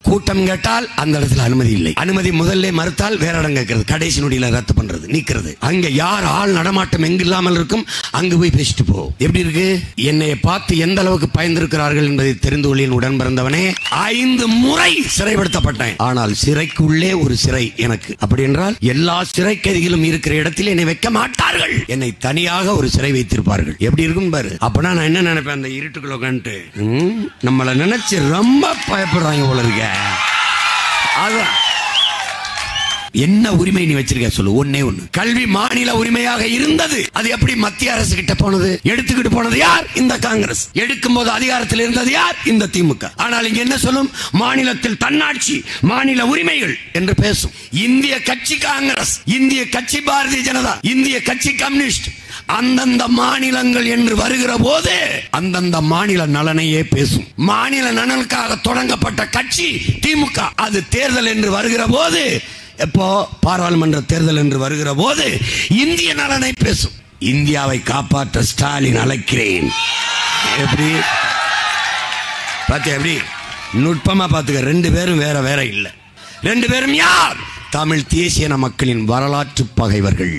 கூட்டம் கேட்டால் அந்த இடத்துல அனுமதி இல்லை. அனுமதி முதல்ல மறுத்தால் வேற இடம் கேட்கறது, கடைசி நொடியில ரத்து பண்றது, நீக்கிறது. அங்க யார் ஆள் நடமாட்டம் எங்கு இல்லாமல் இருக்கும் அங்கு போய் பேசிட்டு போ. எப்படி இருக்கு? என்னை பார்த்து எந்த அளவுக்கு பயந்திருக்கிறார்கள் என்பதை தெரிந்து கொள்ளின் உடன் பிறந்தவனே. 5 முறை சிறைப்படுத்தப்பட்டேன். ஆனால் சிறைக்குள்ளே ஒரு சிறை எனக்கு. அப்படி என்றால் எல்லா சிறை கைதிகளும் இருக்கிற இடத்தில் என்னை வைக்க மாட்டார்கள். என்னை தனியாக ஒரு சிறை வைத்திருப்பார்கள். எப்படி இருக்கும் பாரு. அப்பனா நான் என்ன நினைப்பேன், அந்த இருட்டுக்குள்ள உட்காந்துட்டு நம்மளை நினைச்சு ரொம்ப பயப்படுறாங்க போல இருக்க. அதான் என்ன உரிமை நீ வச்சிருக்க சொல்லு. ஒன்னே ஒண்ணு, கல்வி மாநில உரிமையாக இருந்தது. அது எப்படி மத்திய அரசு கிட்ட போனது? எடுத்துக்கிட்டு போனது யார்? இந்த காங்கிரஸ். எடுக்கும் போது அதிகாரத்தில் இருந்தது யார்? இந்த திமுக. ஆனால் இங்க என்ன சொல்லும்? மாநிலத்தில் தன்னாட்சி, மாநில உரிமைகள் என்று பேசும். இந்திய கட்சி காங்கிரஸ், இந்திய கட்சி பாரதிய ஜனதா, இந்திய கட்சி கம்யூனிஸ்ட். அந்தந்த மாநிலங்கள் என்று வருகிற போது அந்தந்த மாநில நலனையே பேசும். மாநில நலனுக்காக தொடங்கப்பட்ட கட்சி திமுக. அது தேர்தல் என்று வருகிற போது, எப்போ பாராளுமன்ற தேர்தல் என்று வருகிற போது இந்திய நலனை பேசும். இந்தியாவை காப்பாற்ற ஸ்டாலின் அழைக்கிறேன். எப்படி பாத்தியா? எப்படி நுட்பமா பாத்துக்க. 2 பேரும் வேற வேற இல்ல. 2 பேரும் யார்? தமிழ் தேசிய மக்களின் வரலாற்று பகைவர்கள்.